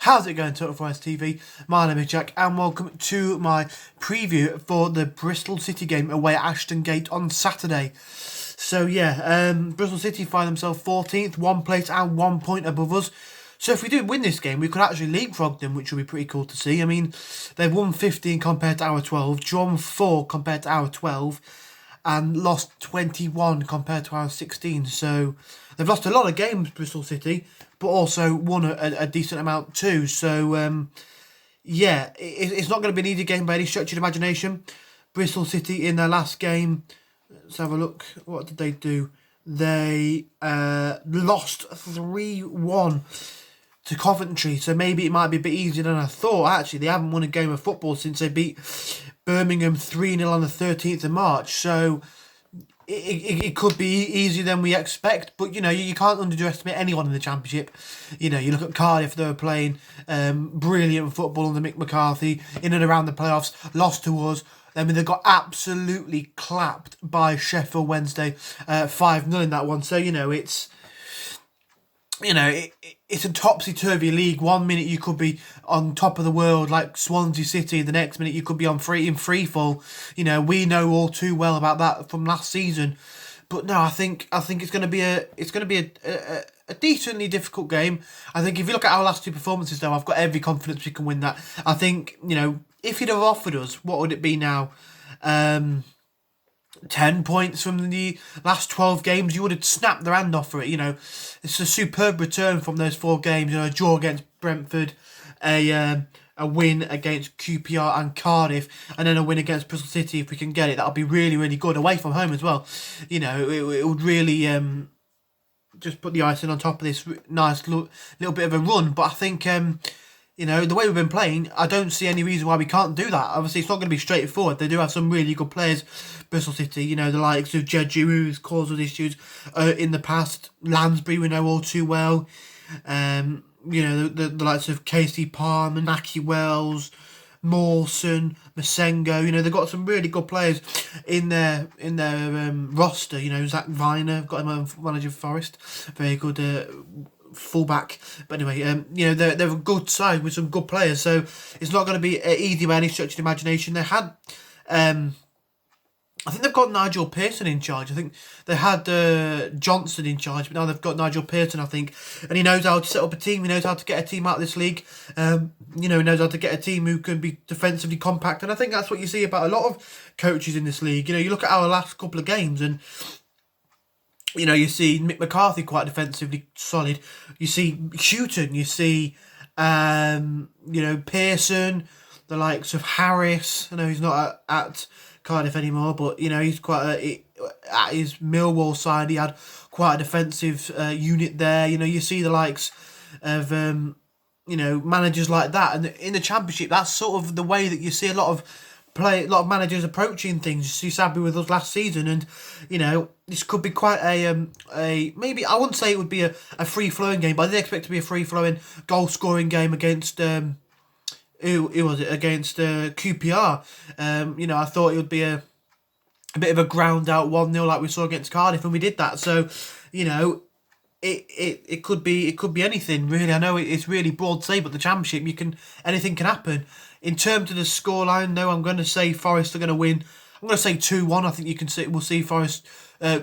How's it going, Total Forest TV? My name is Jack, and welcome to my preview for the Bristol City game away at Ashton Gate on Saturday. So yeah, Bristol City find themselves 14th, one place and 1 point above us. So if we do win this game, we could actually leapfrog them, which would be pretty cool to see. I mean, they've won 15 compared to our 12, drawn 4 compared to our 12, and lost 21 compared to our 16. So they've lost a lot of games, Bristol City, but also won a decent amount too. So yeah, it's not going to be an easy game by any stretch of the imagination. Bristol City in their last game, let's have a look. What did they do? They lost 3-1 to Coventry, so maybe it might be a bit easier than I thought. Actually, they haven't won a game of football since they beat Birmingham 3-0 on the 13th of March, so it could be easier than we expect. But, you know, you can't underestimate anyone in the Championship. You know, you look at Cardiff, they were playing brilliant football under Mick McCarthy, in and around the playoffs, lost to us. I mean, they got absolutely clapped by Sheffield Wednesday, 5-0 in that one. So, you know, it's a topsy-turvy league. 1 minute you could be on top of the world like Swansea City, the next minute you could be in free fall. You know, we know all too well about that from last season. But no, I think it's going to be a decently difficult game. I think if you look at our last two performances, though, I've got every confidence we can win that. I think, you know, if you'd have offered us, what would it be now? 10 points from the last 12 games, you would have snapped their hand off for it. You know, it's a superb return from those 4 games. You know, a draw against Brentford, a win against QPR and Cardiff, and then a win against Bristol City. If we can get it, that'll be really, really good away from home as well. You know, it would really just put the icing on top of this nice little bit of a run. But I think you know, the way we've been playing, I don't see any reason why we can't do that. Obviously, it's not going to be straightforward. They do have some really good players, Bristol City. You know, the likes of Jeju, who's caused us issues in the past. Lansbury, we know all too well. You know, the likes of Casey Palmer, Naki Wells, Mawson, Masengo. You know, they've got some really good players in their roster. You know, Zach Viner, got him on manager of Forest. Very good fullback. But anyway, you know, they're a good side with some good players, so it's not going to be easy by any stretch of the imagination. They had I think they've got Nigel Pearson in charge. I think they had Johnson in charge, but now they've got Nigel Pearson, I think, and he knows how to set up a team. He knows how to get a team out of this league. You know, he knows how to get a team who can be defensively compact, and I think that's what you see about a lot of coaches in this league. You know, you look at our last couple of games, and you know, you see Mick McCarthy quite defensively solid. You see Houghton. You see, you know, Pearson, the likes of Harris. I know he's not at Cardiff anymore, but, you know, he's quite at his Millwall side, he had quite a defensive unit there. You know, you see the likes of, you know, managers like that. And in the Championship, that's sort of the way that you see a lot of managers approaching things. You see Sabri with us last season, and you know, this could be quite a maybe, I wouldn't say it would be a free flowing game, but I did expect it to be a free flowing goal scoring game against who was it, against QPR. You know, I thought it would be a bit of a ground out 1-0 like we saw against Cardiff, and we did that. So, you know, it could be anything really. I know it's really broad say, but the Championship, anything can happen. In terms of the scoreline, no, I'm going to say Forest are going to win. I'm going to say 2-1. I think we'll see Forest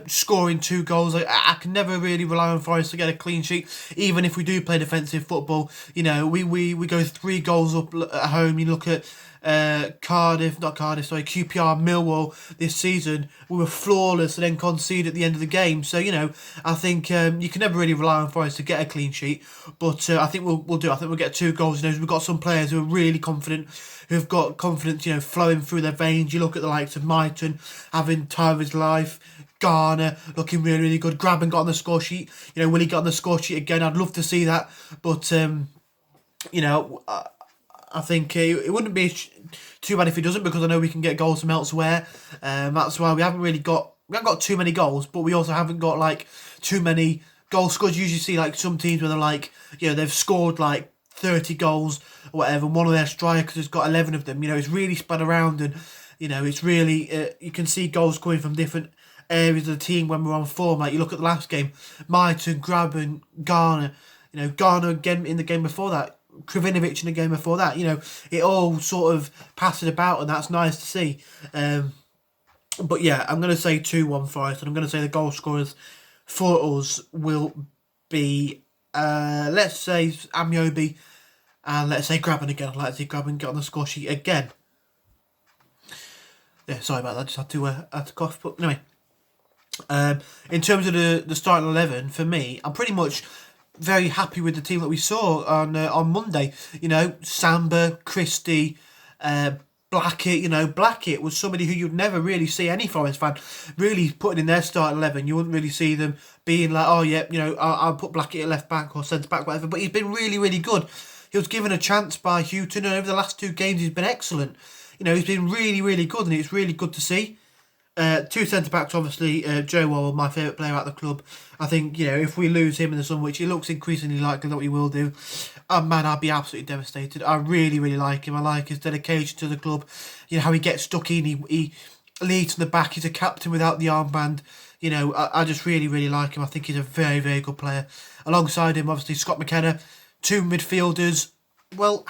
scoring 2 goals. I can never really rely on Forest to get a clean sheet, even if we do play defensive football. You know, we go 3 goals up at home. You look at QPR, Millwall this season. We were flawless and then conceded at the end of the game. So, you know, I think you can never really rely on Forest to get a clean sheet. But I think we'll do. I think we'll get 2 goals. You know, we've got some players who are really confident, who've got confidence, you know, flowing through their veins. You look at the likes of Myton having time of his life. Garner looking really, really good. Graben got on the score sheet. You know, will he get on the score sheet again? I'd love to see that. But, you know, I think it wouldn't be too bad if he doesn't, because I know we can get goals from elsewhere. That's why we haven't got too many goals, but we also haven't got like too many goal scorers. You usually see like some teams where they're like, you know, they've scored like 30 goals or whatever, and one of their strikers has got 11 of them. You know, it's really spread around, and you know, it's really you can see goals coming from different areas of the team when we're on form. Like you look at the last game, Myton, Graben, Garner. You know, Garner again in the game before that Krovinovic in the game before that. You know, it all sort of passed about, and that's nice to see. But yeah, I'm going to say 2-1 Forest, and I'm going to say the goal scorers for us will be, let's say, Amiobi, and let's say Graben again. I'd like to see Graben get on the score sheet again. Yeah, sorry about that, just had to cough. But anyway, in terms of the starting 11, for me, I'm pretty much very happy with the team that we saw on Monday. You know, Samba, Christie, Blackett. You know, Blackett was somebody who you'd never really see any Forest fan really putting in their starting 11. You wouldn't really see them being like, oh yeah, you know, I'll put Blackett at left back or centre back, whatever. But he's been really, really good. He was given a chance by Houghton, and over the last 2 games he's been excellent. You know, he's been really, really good, and it's really good to see. 2 centre-backs, obviously, Joe Worrell, my favourite player at the club. I think, you know, if we lose him in the summer, which it looks increasingly likely that we will do, man, I'd be absolutely devastated. I really, really like him. I like his dedication to the club. You know, how he gets stuck in, he leads from the back, he's a captain without the armband. You know, I just really, really like him. I think he's a very, very good player. Alongside him, obviously, Scott McKenna, 2 midfielders. Well,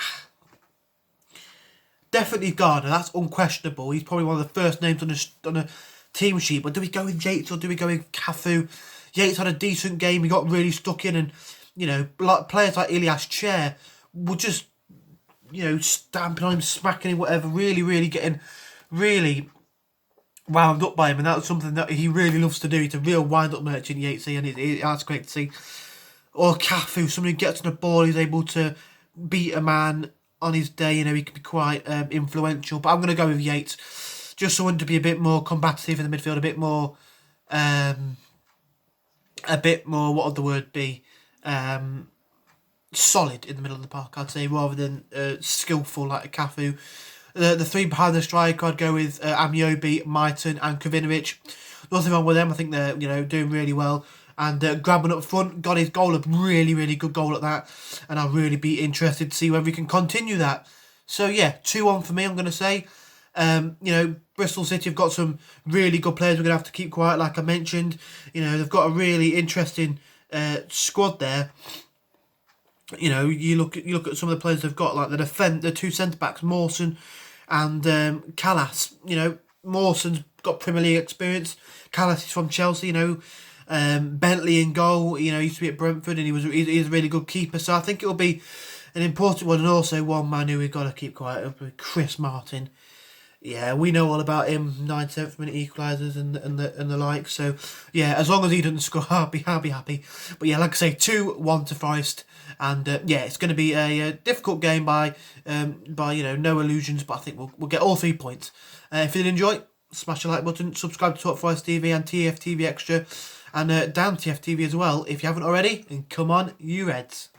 definitely Gardner, that's unquestionable. He's probably one of the first names on a team sheet. But do we go with Yates or do we go with Cafu? Yates had a decent game. He got really stuck in, and you know, players like Ilias Chair were just, you know, stamping on him, smacking him, whatever. Really, really getting really wound up by him, and that's something that he really loves to do. He's a real wind-up merchant, Yates, and that's great to see. Or Cafu, somebody who gets on the ball, he's able to beat a man on his day. You know, he can be quite influential. But I'm going to go with Yates, just someone to be a bit more combative in the midfield, a bit more, what would the word be? Solid in the middle of the park, I'd say, rather than skillful like a Cafu. The 3 behind the striker, I'd go with Amiobi, Mighton and Krovinovic. Nothing wrong with them. I think they're, you know, doing really well. And Graben up front got his goal, a really, really good goal at that. And I'll really be interested to see whether we can continue that. So yeah, 2-1 for me, I'm going to say. You know, Bristol City have got some really good players we're going to have to keep quiet, like I mentioned. You know, they've got a really interesting squad there. You know, you look at some of the players they've got, like the 2 centre-backs, Mawson and Callas. You know, Mawson's got Premier League experience. Callas is from Chelsea, you know. Bentley in goal, you know, he used to be at Brentford, and he's a really good keeper. So I think it'll be an important one, and also one man who we've got to keep quiet, Chris Martin. Yeah, we know all about him, 97th minute equalisers and the like. So yeah, as long as he doesn't score, I'll be happy. But yeah, like I say, 2-1 to Forest, and yeah, it's going to be a difficult game by you know, no illusions. But I think we'll get all 3 points. If you did enjoy, smash the like button, subscribe to Talk Forest TV and TFTV Extra. And down TFTV as well, if you haven't already. And come on, you Reds.